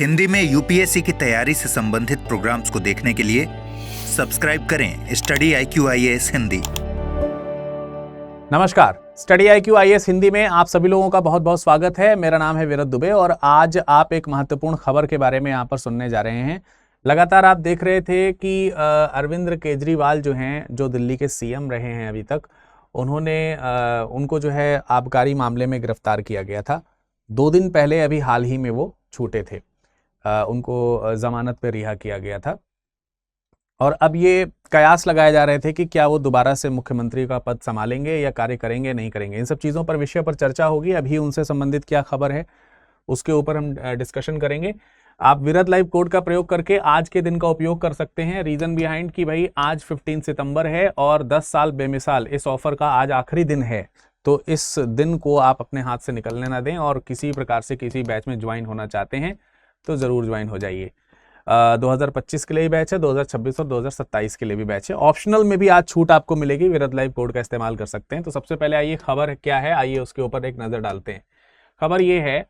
हिंदी में यूपीएससी की तैयारी से संबंधित प्रोग्राम्स को देखने के लिए सब्सक्राइब करें स्टडी IQ IAS हिंदी। नमस्कार, स्टडी IQ IAS हिंदी में आप सभी लोगों का बहुत बहुत स्वागत है। मेरा नाम है विरत दुबे और आज आप एक महत्वपूर्ण खबर के बारे में यहाँ पर सुनने जा रहे हैं। लगातार आप देख रहे थे कि अरविंद केजरीवाल जो हैं, जो दिल्ली के सीएम रहे हैं अभी तक, उनको जो है आबकारी मामले में गिरफ्तार किया गया था। 2 दिन पहले अभी हाल ही में वो छूटे थे, उनको जमानत पे रिहा किया गया था और अब ये कयास लगाए जा रहे थे कि क्या वो दोबारा से मुख्यमंत्री का पद संभालेंगे या कार्य करेंगे नहीं करेंगे। इन सब चीज़ों पर विषय पर चर्चा होगी। अभी उनसे संबंधित क्या खबर है उसके ऊपर हम डिस्कशन करेंगे। आप विरत लाइव कोड का प्रयोग करके आज के दिन का उपयोग कर सकते हैं। रीजन बिहाइंड कि भाई आज 15 सितंबर है और 10 साल बेमिसाल इस ऑफर का आज आखिरी दिन है, तो इस दिन को आप अपने हाथ से निकलने ना दें और किसी प्रकार से किसी बैच में ज्वाइन होना चाहते हैं तो ज़रूर ज्वाइन हो जाइए। 2025 के लिए भी बैच है, 2026 और 2027 के लिए भी बैच है। ऑप्शनल में भी आज छूट आपको मिलेगी, विरत लाइव कोड का इस्तेमाल कर सकते हैं। तो सबसे पहले आइए खबर क्या है, आइए उसके ऊपर एक नज़र डालते हैं। खबर ये है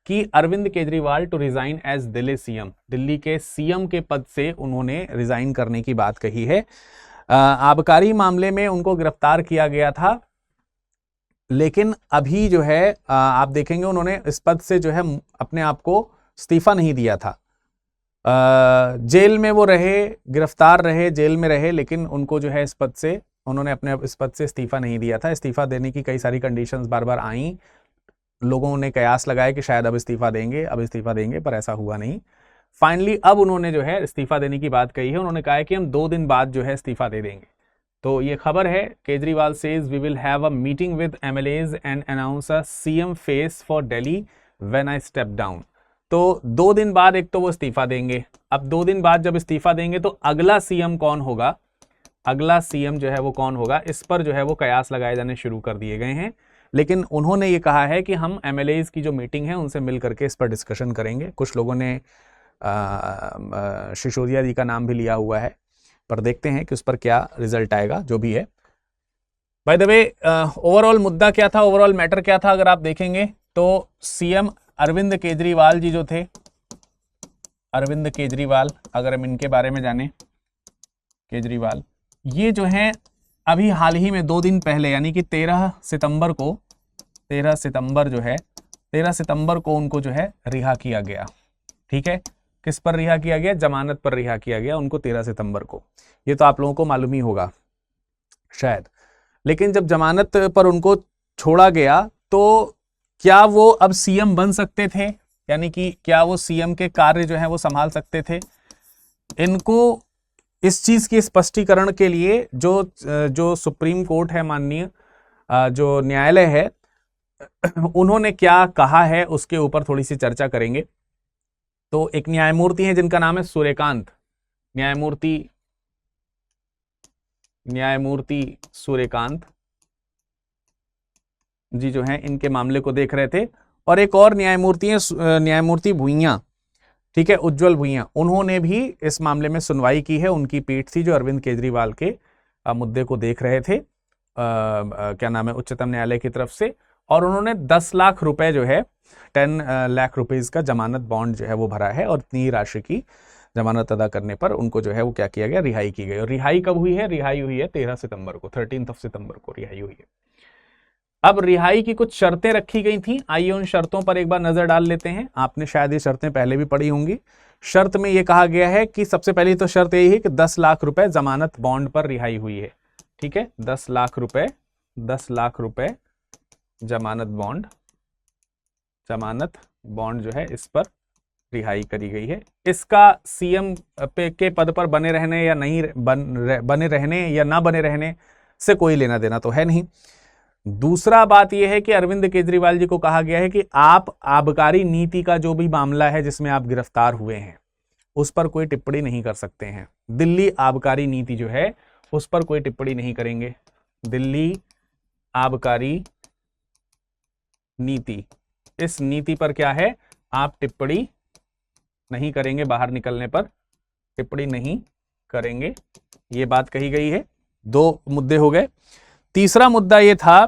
कि Arvind Kejriwal to resign as Delhi CM, Delhi के सीएम के पद से उन्होंने रिजाइन करने की बात कही है। आबकारी मामले में उनको गिरफ्तार किया गया था, लेकिन अभी जो है आप देखेंगे उन्होंने इस पद से जो है अपने आप को इस्तीफा नहीं दिया था। जेल में वो रहे, गिरफ्तार रहे, जेल में रहे, लेकिन उनको जो है इस पद से उन्होंने इस पद से इस्तीफा नहीं दिया था। इस्तीफा देने की कई सारी कंडीशंस बार बार आई, लोगों ने कयास लगाया कि शायद अब इस्तीफा देंगे, पर ऐसा हुआ नहीं। फाइनली अब उन्होंने जो है इस्तीफा देने की बात कही है। उन्होंने कहा है कि हम 2 दिन बाद जो है इस्तीफा दे देंगे। तो ये खबर है, Kejriwal says we will have a meeting with MLAs and announce a CM face for Delhi when I step down. तो 2 दिन बाद एक तो वो इस्तीफा देंगे। अब 2 दिन बाद जब इस्तीफा देंगे तो अगला सीएम कौन होगा, अगला सीएम जो है वो कौन होगा, इस पर जो है वो कयास लगाए जाने शुरू कर दिए गए हैं। लेकिन उन्होंने ये कहा है कि हम MLAs की जो मीटिंग है उनसे मिल करके इस पर डिस्कशन करेंगे। कुछ लोगों ने सिसोदिया जी का नाम भी लिया हुआ है, पर देखते हैं कि उस पर क्या रिजल्ट आएगा। जो भी है, बाय द वे ओवरऑल मुद्दा क्या था, ओवरऑल मैटर क्या था, अगर आप देखेंगे तो सीएम अरविंद केजरीवाल जी जो थे, अरविंद केजरीवाल, अगर हम इनके बारे में जाने, केजरीवाल ये जो हैं अभी हाल ही में 2 दिन पहले यानी कि 13 सितंबर को उनको जो है रिहा किया गया। ठीक है, किस पर रिहा किया गया? जमानत पर रिहा किया गया उनको 13 सितंबर को। ये तो आप लोगों को मालूम ही होगा शायद। लेकिन जब जमानत पर उनको छोड़ा गया तो क्या वो अब सीएम बन सकते थे, यानी कि क्या वो सीएम के कार्य जो है वो संभाल सकते थे? इनको इस चीज के स्पष्टीकरण के लिए जो सुप्रीम कोर्ट है, माननीय जो न्यायालय है, उन्होंने क्या कहा है उसके ऊपर थोड़ी सी चर्चा करेंगे। तो एक न्यायमूर्ति है जिनका नाम है सूर्यकांत, न्यायमूर्ति सूर्यकांत जी जो हैं इनके मामले को देख रहे थे। और एक और न्यायमूर्ति है न्यायमूर्ति भुइयां, ठीक है, उज्जवल भुइयां, उन्होंने भी इस मामले में सुनवाई की है। उनकी पीठ थी जो अरविंद केजरीवाल के मुद्दे को देख रहे थे, क्या नाम है, उच्चतम न्यायालय की तरफ से। और उन्होंने 10 लाख रुपए जो है 10 लाख रुपीज का जमानत बॉन्ड जो है वो भरा है और इतनी राशि की जमानत अदा करने पर उनको जो है वो क्या किया गया, रिहाई की गई। और रिहाई कब हुई है? रिहाई हुई है 13 सितंबर को, 13 सितंबर को रिहाई हुई है। अब रिहाई की कुछ शर्तें रखी गई थी, आइए उन शर्तों पर एक बार नजर डाल लेते हैं। आपने शायद ये शर्तें पहले भी पढ़ी होंगी। शर्त में ये कहा गया है कि सबसे पहली तो शर्त यही है कि 10 लाख रुपए जमानत बॉन्ड पर रिहाई हुई है। ठीक है, 10 लाख रुपए जमानत बॉन्ड जो है इस पर रिहाई करी गई है। इसका सीएम के पद पर बने रहने या नहीं बने रहने या ना बने रहने से कोई लेना देना तो है नहीं। दूसरा बात यह है कि अरविंद केजरीवाल जी को कहा गया है कि आप आबकारी नीति का जो भी मामला है जिसमें आप गिरफ्तार हुए हैं उस पर कोई टिप्पणी नहीं कर सकते हैं। दिल्ली आबकारी नीति जो है उस पर कोई टिप्पणी नहीं करेंगे। दिल्ली आबकारी नीति, इस नीति पर क्या है, आप टिप्पणी नहीं करेंगे, बाहर निकलने पर टिप्पणी नहीं करेंगे, ये बात कही गई है। 2 मुद्दे हो गए। तीसरा मुद्दा यह था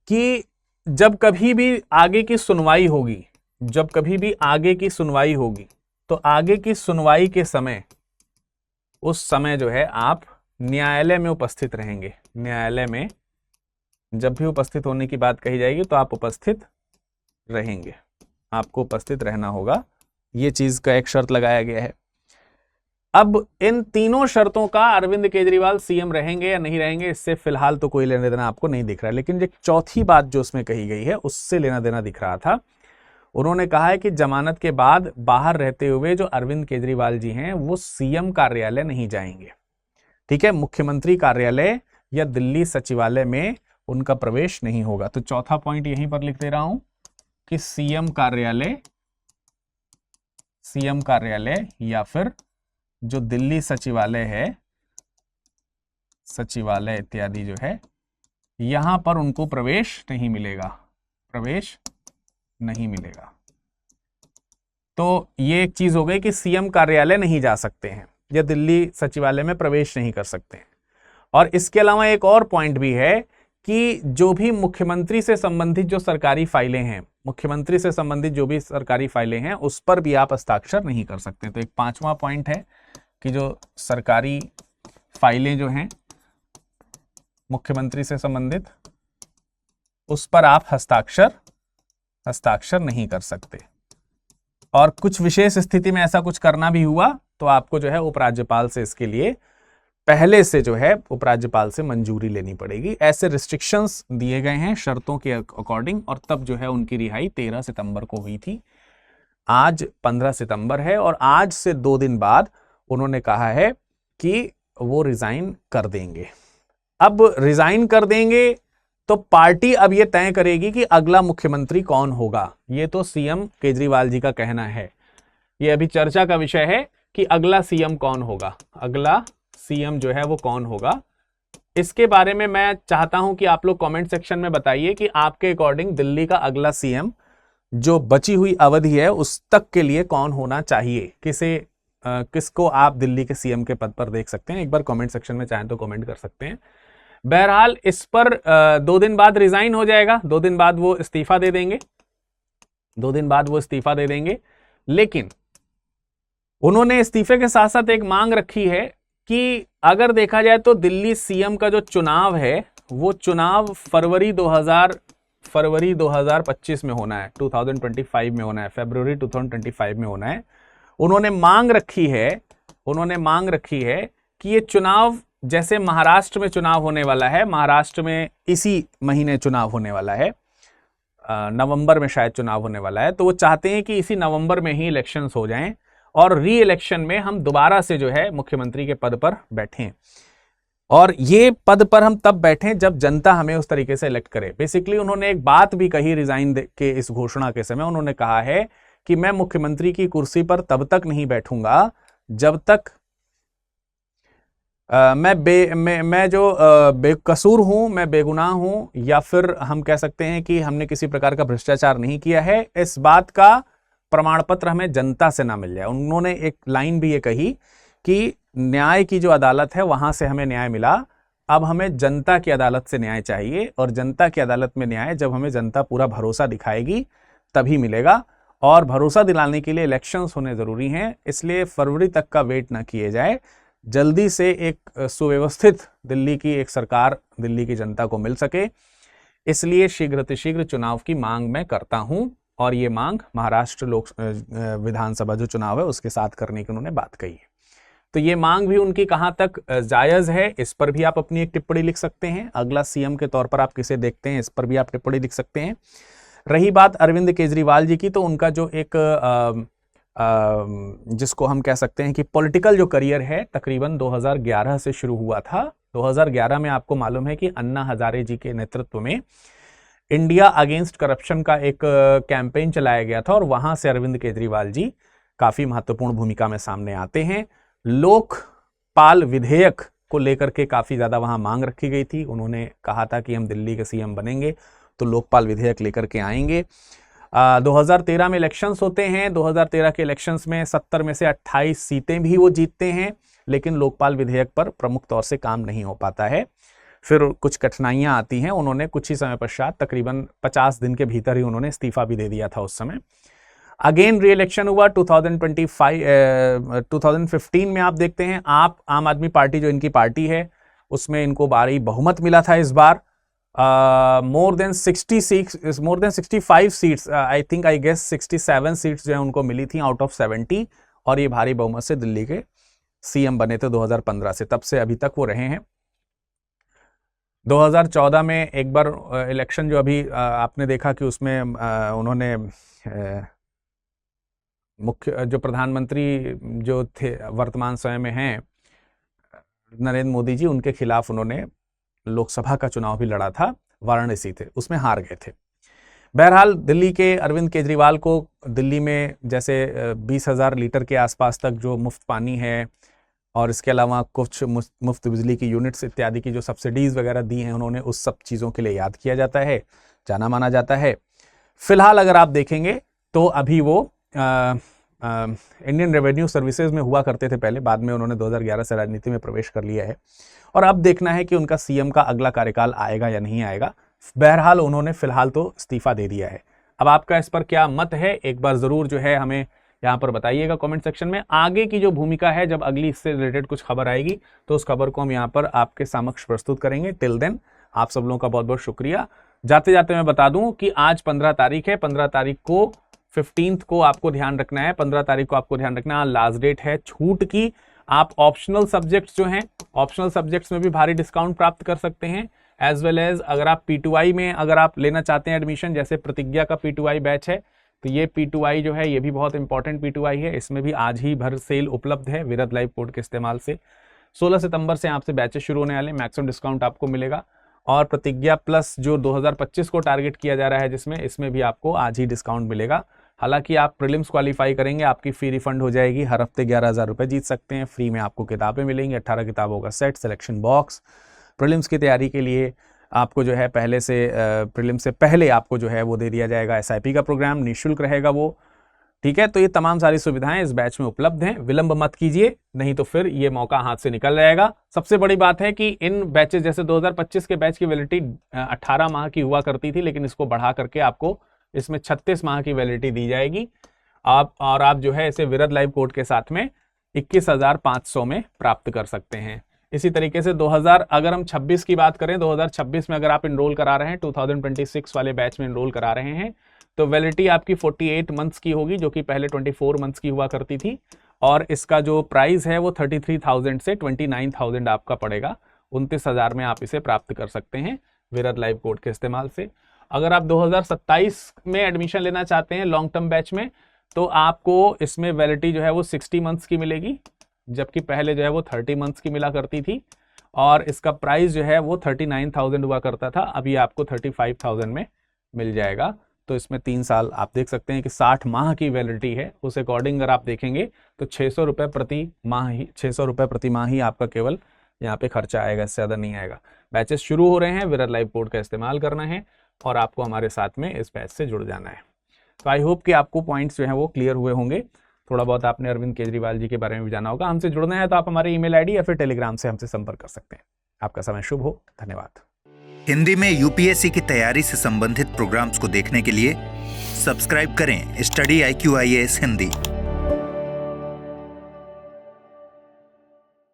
कि जब कभी भी आगे की सुनवाई होगी, जब कभी भी आगे की सुनवाई होगी तो आगे की सुनवाई के समय, उस समय जो है आप न्यायालय में उपस्थित रहेंगे। न्यायालय में जब भी उपस्थित होने की बात कही जाएगी तो आप उपस्थित रहेंगे, आपको उपस्थित रहना होगा। ये चीज का एक शर्त लगाया गया है। अब इन तीनों शर्तों का अरविंद केजरीवाल सीएम रहेंगे या नहीं रहेंगे, इससे फिलहाल तो कोई लेना देना आपको नहीं दिख रहा है। लेकिन एक चौथी बात जो उसमें कही गई है उससे लेना देना दिख रहा था। उन्होंने कहा है कि जमानत के बाद बाहर रहते हुए जो अरविंद केजरीवाल जी हैं वो सीएम कार्यालय नहीं जाएंगे। ठीक है, मुख्यमंत्री कार्यालय या दिल्ली सचिवालय में उनका प्रवेश नहीं होगा। तो चौथा पॉइंट यहीं पर लिख दे रहा हूं कि सीएम कार्यालय या फिर जो दिल्ली सचिवालय है, सचिवालय इत्यादि जो है, यहां पर उनको प्रवेश नहीं मिलेगा, प्रवेश नहीं मिलेगा। तो ये एक चीज हो गई कि सीएम कार्यालय नहीं जा सकते हैं या दिल्ली सचिवालय में प्रवेश नहीं कर सकते हैं। और इसके अलावा एक और पॉइंट भी है कि जो भी मुख्यमंत्री से संबंधित जो सरकारी फाइलें हैं, मुख्यमंत्री से संबंधित जो भी सरकारी फाइलें हैं उस पर भी आप हस्ताक्षर नहीं कर सकते। तो एक पांचवा पॉइंट है कि जो सरकारी फाइलें जो हैं मुख्यमंत्री से संबंधित, उस पर आप हस्ताक्षर नहीं कर सकते। और कुछ विशेष स्थिति में ऐसा कुछ करना भी हुआ तो आपको जो है उपराज्यपाल से इसके लिए पहले से जो है उपराज्यपाल से मंजूरी लेनी पड़ेगी। ऐसे रिस्ट्रिक्शंस दिए गए हैं शर्तों के अकॉर्डिंग। और तब जो है उनकी रिहाई 13 सितंबर को हुई थी। आज 15 सितंबर है और आज से 2 दिन बाद उन्होंने कहा है कि वो रिजाइन कर देंगे। अब रिजाइन कर देंगे तो पार्टी अब ये तय करेगी कि अगला मुख्यमंत्री कौन होगा। ये तो सीएम केजरीवाल जी का कहना है, ये अभी चर्चा का विषय है कि अगला सीएम कौन होगा, अगला सीएम जो है वो कौन होगा। इसके बारे में मैं चाहता हूं कि आप लोग कमेंट सेक्शन में बताइए कि आपके अकॉर्डिंग दिल्ली का अगला सीएम जो बची हुई अवधि है उस तक के लिए कौन होना चाहिए, किसको आप दिल्ली के सीएम के पद पर देख सकते हैं। एक बार कमेंट सेक्शन में चाहें तो कमेंट कर सकते हैं। बहरहाल इस पर 2 दिन बाद रिजाइन हो जाएगा, 2 दिन बाद वो इस्तीफा दे देंगे, 2 दिन बाद वो इस्तीफा दे देंगे। लेकिन उन्होंने इस्तीफे के साथ साथ एक मांग रखी है कि अगर देखा जाए तो दिल्ली सीएम का जो चुनाव है वो चुनाव फरवरी 2025 में होना है, 2025 में होना है, फरवरी 2025 में होना है। उन्होंने मांग रखी है कि ये चुनाव जैसे महाराष्ट्र में चुनाव होने वाला है, महाराष्ट्र में इसी महीने चुनाव होने वाला है, नवंबर में शायद चुनाव होने वाला है, तो वो चाहते हैं कि इसी नवंबर में ही इलेक्शंस हो जाएं और री इलेक्शन में हम दोबारा से जो है मुख्यमंत्री के पद पर बैठें। और ये पद पर हम तब बैठें जब जनता हमें उस तरीके से इलेक्ट करे। बेसिकली उन्होंने एक बात भी कही रिजाइन के इस घोषणा के समय, उन्होंने कहा है कि मैं मुख्यमंत्री की कुर्सी पर तब तक नहीं बैठूंगा जब तक मैं जो बेकसूर हूं, मैं बेगुनाह हूं, या फिर हम कह सकते हैं कि हमने किसी प्रकार का भ्रष्टाचार नहीं किया है, इस बात का प्रमाण पत्र हमें जनता से ना मिल जाए। उन्होंने एक लाइन भी ये कही कि न्याय की जो अदालत है वहां से हमें न्याय मिला, अब हमें जनता की अदालत से न्याय चाहिए, और जनता की अदालत में न्याय जब हमें जनता पूरा भरोसा दिखाएगी तभी मिलेगा। और भरोसा दिलाने के लिए इलेक्शंस होने जरूरी हैं, इसलिए फरवरी तक का वेट ना किए जाए, जल्दी से एक सुव्यवस्थित दिल्ली की एक सरकार दिल्ली की जनता को मिल सके, इसलिए शीघ्र चुनाव की मांग मैं करता हूं। और ये मांग महाराष्ट्र विधानसभा जो चुनाव है उसके साथ करने की उन्होंने बात कही है। तो ये मांग भी उनकी कहां तक जायज है, इस पर भी आप अपनी एक टिप्पणी लिख सकते हैं। अगला सीएम के तौर पर आप किसे देखते हैं, इस पर भी आप टिप्पणी लिख सकते हैं। रही बात अरविंद केजरीवाल जी की, तो उनका जो एक जिसको हम कह सकते हैं कि पॉलिटिकल जो करियर है तकरीबन 2011 से शुरू हुआ था। 2011 में आपको मालूम है कि अन्ना हजारे जी के नेतृत्व में इंडिया अगेंस्ट करप्शन का एक कैंपेन चलाया गया था, और वहां से अरविंद केजरीवाल जी काफी महत्वपूर्ण भूमिका में सामने आते हैं। लोकपाल विधेयक को लेकर के काफी ज्यादा वहां मांग रखी गई थी। उन्होंने कहा था कि हम दिल्ली के सीएम बनेंगे तो लोकपाल विधेयक लेकर के आएंगे। 2013 में इलेक्शंस होते हैं, 2013 के इलेक्शंस में 70 में से 28 सीटें भी वो जीतते हैं, लेकिन लोकपाल विधेयक पर प्रमुख तौर से काम नहीं हो पाता है। फिर कुछ कठिनाइयां आती हैं, उन्होंने कुछ ही समय पश्चात तकरीबन 50 दिन के भीतर ही उन्होंने इस्तीफा भी दे दिया था उस समय। अगेन री इलेक्शन हुआ 2015 में। आप देखते हैं आप आम आदमी पार्टी जो इनकी पार्टी है उसमें इनको भारी बहुमत मिला था इस बार। More than 65 seats, I think I guess 67 seats जो है उनको मिली थी आउट ऑफ 70, और ये भारी बहुमत से दिल्ली के सीएम बने थे 2015 से, तब से अभी तक वो रहे हैं। 2014 में एक बार इलेक्शन जो अभी आपने देखा कि उसमें उन्होंने मुख्य जो प्रधानमंत्री जो थे वर्तमान समय में हैं नरेंद्र मोदी जी, उनके खिलाफ उन्होंने लोकसभा का चुनाव भी लड़ा था, वाराणसी थे, उसमें हार गए थे। बहरहाल दिल्ली के अरविंद केजरीवाल को दिल्ली में जैसे 20,000 लीटर के आसपास तक जो मुफ्त पानी है और इसके अलावा कुछ मुफ्त बिजली की यूनिट्स इत्यादि की जो सब्सिडीज वगैरह दी हैं उन्होंने, उस सब चीज़ों के लिए याद किया जाता है, जाना माना जाता है। फिलहाल अगर आप देखेंगे तो अभी वो इंडियन रेवेन्यू सर्विसेज में हुआ करते थे पहले, बाद में उन्होंने 2011 से राजनीति में प्रवेश कर लिया है, और अब देखना है कि उनका सीएम का अगला कार्यकाल आएगा या नहीं आएगा। बहरहाल उन्होंने फिलहाल तो इस्तीफा दे दिया है। अब आपका इस पर क्या मत है, एक बार जरूर जो है हमें यहाँ पर बताइएगा कमेंट सेक्शन में। आगे की जो भूमिका है, जब अगली इससे रिलेटेड कुछ खबर आएगी तो उस खबर को हम यहाँ पर आपके समक्ष प्रस्तुत करेंगे। टिल देन आप सब लोगों का बहुत बहुत शुक्रिया। जाते जाते मैं बता दूं कि आज 15 तारीख है, 15 तारीख को 15th को आपको ध्यान रखना है, 15 तारीख को आपको ध्यान रखना है, लास्ट डेट है छूट की। आप ऑप्शनल सब्जेक्ट्स जो हैं, ऑप्शनल सब्जेक्ट्स में भी भारी डिस्काउंट प्राप्त कर सकते हैं, एज वेल एज अगर आप P2I में अगर आप लेना चाहते हैं एडमिशन, जैसे प्रतिज्ञा का P2I बैच है, तो ये P2I जो है ये भी बहुत इंपॉर्टेंट P2I है, इसमें भी आज ही भर सेल उपलब्ध है विरध लाइव कोड के इस्तेमाल से। 16 सितंबर से आपसे बैचेस शुरू होने वाले, मैक्सिमम डिस्काउंट आपको मिलेगा। और प्रतिज्ञा प्लस जो 2025 को टारगेट किया जा रहा है जिसमें, इसमें भी आपको आज ही डिस्काउंट मिलेगा। हालांकि आप प्रीलिम्स क्वालिफाई करेंगे, आपकी फी रिफंड हो जाएगी, हर हफ्ते 11,000 रुपये जीत सकते हैं। फ्री में आपको किताबें मिलेंगी, 18 किताबों का सेट, सिलेक्शन बॉक्स। प्रीलिम्स की तैयारी के लिए आपको जो है पहले से प्रीलिम्स से पहले आपको जो है वो दे दिया जाएगा SIP का प्रोग्राम, निःशुल्क रहेगा वो, ठीक है। तो ये तमाम सारी सुविधाएं इस बैच में उपलब्ध हैं, विलंब मत कीजिए, नहीं तो फिर ये मौका हाथ से निकल जाएगा। सबसे बड़ी बात है कि इन बैचेस, जैसे 2025 के बैच की वैलिडिटी 18 माह की हुआ करती थी, लेकिन इसको बढ़ा करके आपको इसमें 36 माह की वैलिडिटी दी जाएगी। आप जो है इसे विरध लाइव कोड के साथ में 21,500 में प्राप्त कर सकते हैं। इसी तरीके से 2000 अगर हम 26 की बात करें, 2026 में अगर आप इनरोल करा रहे हैं, 2026 वाले बैच में इनरोल करा रहे हैं, तो वैलिडिटी आपकी 48 मंथ्स की होगी, जो कि पहले 24 मंथ्स की हुआ करती थी। और इसका जो प्राइस है वो 33,000 से 29,000 आपका पड़ेगा। 29,000 में आप इसे प्राप्त कर सकते हैं विरध लाइव कोड के इस्तेमाल से। अगर आप 2027 में एडमिशन लेना चाहते हैं लॉन्ग टर्म बैच में, तो आपको इसमें वैलिडिटी जो है वो 60 मंथ्स की मिलेगी, जबकि पहले जो है वो 30 मंथ्स की मिला करती थी। और इसका प्राइस जो है वो 39,000 हुआ करता था, अभी आपको 35,000 में मिल जाएगा। तो इसमें 3 साल आप देख सकते हैं कि 60 माह की वैलिडिटी है। उस अकॉर्डिंग अगर आप देखेंगे तो 600 रुपये प्रति माह ही आपका केवल यहाँ पे खर्चा आएगा, इससे ज़्यादा नहीं आएगा। बैचेस शुरू हो रहे हैं, विरध लाइव कोड का इस्तेमाल करना है और आपको हमारे साथ में इस बैच से जुड़ जाना है। तो आई होप कि आपको पॉइंट्स जो हैं वो क्लियर हुए होंगे। थोड़ा बहुत आपने अरविंद केजरीवाल जी के बारे में भी जाना होगा। हमसे जुड़ना है तो आप हमारे ईमेल आईडी या फिर टेलीग्राम से हमसे संपर्क कर सकते हैं। आपका समय शुभ हो, धन्यवाद। हिंदी में यूपीएससी की तैयारी से संबंधित प्रोग्राम्स को देखने के लिए सब्सक्राइब करें स्टडी IQ IAS हिंदी।